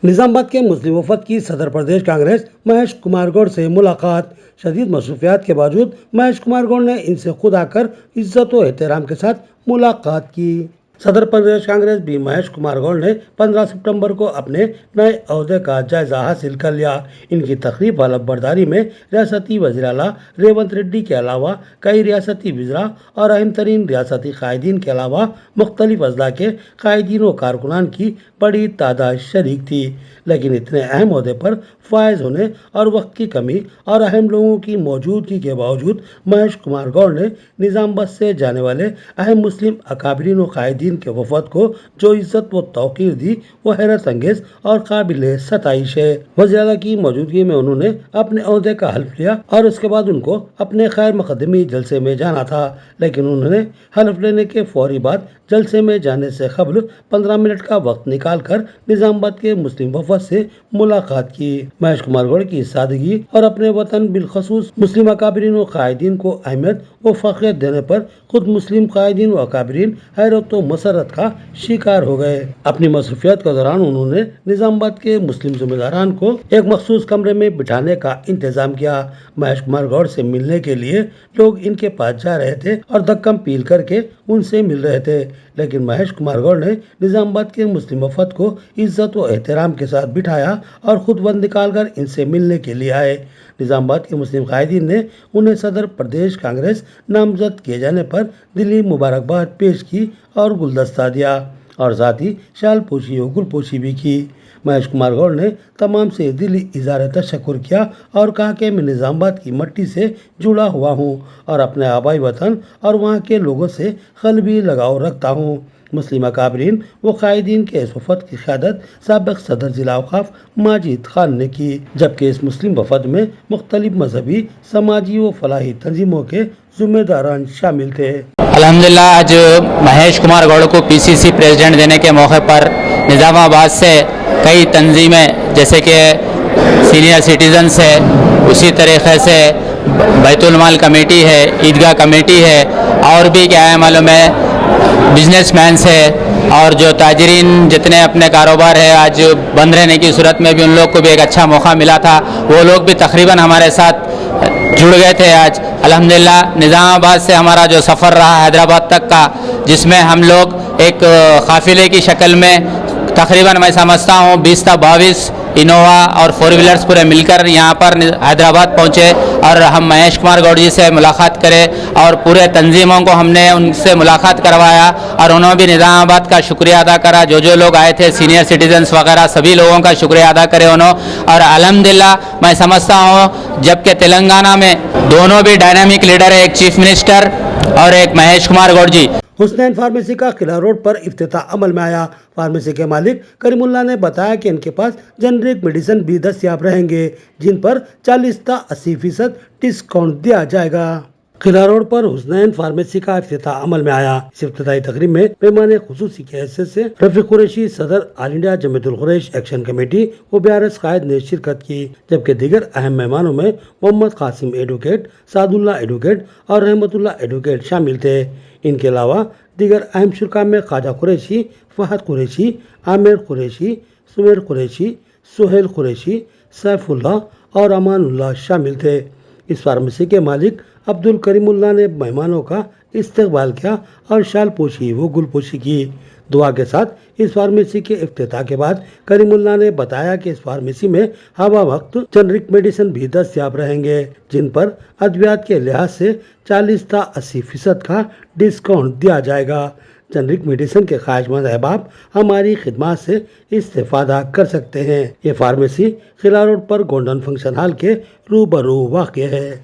نظام آباد کے مسلم وفد کی صدر پردیش کانگریس مہیش کمار گوڑ سے ملاقات۔ شدید مصروفیات کے باوجود مہیش کمار گوڑ نے ان سے خود آ کر عزت و احترام کے ساتھ ملاقات کی۔ صدر پردیش کانگریس بھی مہیش کمار گوڑ نے 15 ستمبر کو اپنے نئے عہدے کا جائزہ حاصل کر لیا۔ ان کی تقریب حلف برداری میں ریاستی وزیر اعلیٰ ریونت ریڈی کے علاوہ کئی ریاستی وزراء اور اہم ترین ریاستی قائدین کے علاوہ مختلف اضلاع کے قائدین و کارکنان کی بڑی تعداد شریک تھی، لیکن اتنے اہم عہدے پر فائز ہونے اور وقت کی کمی اور اہم لوگوں کی موجودگی کے باوجود مہیش کمار گوڑ نے نظام آباد سے جانے والے اہم مسلم اکابرین و قائدین کے وفد کو جو عزت و توقیر دی وہ حیرت انگیز اور قابل ستائش ہے۔ وزیر اعلیٰ کی موجودگی میں انہوں نے اپنے عہدے کا حلف لیا اور اس کے بعد ان کو اپنے خیر مقدمی جلسے میں جانا تھا، لیکن انہوں نے حلف لینے کے فوری بعد جلسے میں جانے سے قبل 15 منٹ کا وقت نکال کر نظام آباد کے مسلم وفد سے ملاقات کی۔ مہیش کمار گوڑ کی سادگی اور اپنے وطن بالخصوص مسلم اکابرین و قائدین کو اہمیت و فخریت دینے پر خود مسلم قائدین و اکابرین حیرت و مسرت کا شکار ہو گئے۔ اپنی مصروفیات کے دوران انہوں نے نظام آباد کے مسلم ذمہ داران کو ایک مخصوص کمرے میں بٹھانے کا انتظام کیا۔ مہیش کمار گوڑ سے ملنے کے لیے لوگ ان کے پاس جا رہے تھے اور دھکم پیل کر کے ان سے مل رہے تھے، لیکن مہیش کمار گوڑ نے نظام آباد کے مسلم وفد کو عزت و احترام کے ساتھ بٹھایا اور خود وقت نکال کر ان سے ملنے کے لیے آئے۔ نظام آباد کے مسلم قائدین نے انہیں صدر پردیش کانگریس نامزد کیے جانے پر دلی مبارکباد پیش کی اور گلدستہ دیا اور ذاتی شال پوشی و گل پوشی بھی کی۔ مہیش کمار گوڑ نے تمام سے دلی اظہار تشکر کیا اور کہا کہ میں نظام آباد کی مٹی سے جڑا ہوا ہوں اور اپنے آبائی وطن اور وہاں کے لوگوں سے قلبی لگاؤ رکھتا ہوں۔ مسلم اکابرین و قائدین کے اس وفد کی قیادت سابق صدر ضلع اوقاف ماجد خان نے کی، جبکہ اس مسلم وفد میں مختلف مذہبی، سماجی و فلاحی تنظیموں کے ذمہ داران شامل تھے۔ الحمدللہ آج مہیش کمار گوڑ کو PCC پریزیڈنٹ دینے کے موقع پر نظام آباد سے کئی تنظیمیں جیسے کہ سینئر سٹیزنس ہے، اسی طریقے سے بیت المال کمیٹی ہے، عیدگاہ کمیٹی ہے، اور بھی کیا ہے معلوم ہے بزنس مینس ہے، اور جو تاجرین جتنے اپنے کاروبار ہے آج بند رہنے کی صورت میں بھی ان لوگ کو بھی ایک اچھا موقع ملا تھا، وہ لوگ بھی تقریباً ہمارے ساتھ جڑ گئے تھے۔ آج الحمدللہ نظام آباد سے ہمارا جو سفر رہا حیدرآباد تک کا، جس میں ہم لوگ ایک قافلے کی شکل میں تقریباً میں سمجھتا ہوں 20 تا 22 انووا اور 4 ویلرز پورے مل کر یہاں پر حیدرآباد پہنچے اور ہم مہیش کمار گوڑ جی سے ملاقات کرے اور پورے تنظیموں کو ہم نے ان سے ملاقات کروایا اور انہوں نے بھی نظام آباد کا شکریہ ادا کرا۔ جو لوگ آئے تھے سینئر سٹیزنز وغیرہ سبھی لوگوں کا شکریہ ادا کرے انہوں، اور الحمدللہ میں سمجھتا ہوں جبکہ تلنگانہ میں دونوں بھی ڈائنامک لیڈر ہے، ایک چیف منسٹر اور ایک مہیش کمار گوڑ جی۔ حسنین فارمیسی کا قلعہ روڈ پر افتتاح عمل میں آیا۔ فارمیسی کے مالک کریم اللہ نے بتایا کہ ان کے پاس جنرک میڈیسن بھی دستیاب رہیں گے، جن پر 40 تا 80% ڈسکاؤنٹ دیا جائے گا۔ قلعہ روڈ پر حسنین فارمیسی کا افتتاح عمل میں آیا۔ اس افتتاحی تقریب میں مہمان خصوصی کی حیثیت سے رفیق قریشی، صدر آل انڈیا جمعیت القریش ایکشن کمیٹی و BRS قائد نے شرکت کی، جبکہ دیگر اہم مہمانوں میں محمد قاسم ایڈوکیٹ، سعد اللہ ایڈوکیٹ اور رحمت اللہ ایڈوکیٹ شامل تھے۔ ان کے علاوہ دیگر اہم شرکاء میں خواجہ قریشی، فہد قریشی، عامر قریشی، سمیر قریشی، سہیل قریشی، سیف اللہ اور امان اللہ شامل تھے۔ اس فارمیسی کے مالک عبد الکریم اللہ نے مہمانوں کا استقبال کیا اور شال پوشی و گل پوشی کی۔ دعا کے ساتھ اس فارمیسی کے افتتاح کے بعد کریم اللہ نے بتایا کہ اس فارمیسی میں ہوا وقت جنرک میڈیسن بھی دستیاب رہیں گے، جن پر ادویات کے لحاظ سے 40 تا 80% کا ڈسکاؤنٹ دیا جائے گا۔ جنرک میڈیسن کے خواہش مند احباب ہماری خدمات سے استفادہ کر سکتے ہیں۔ یہ فارمیسی قلعہ روڈ پر گولڈن فنکشن ہال کے روبرو واقع ہے۔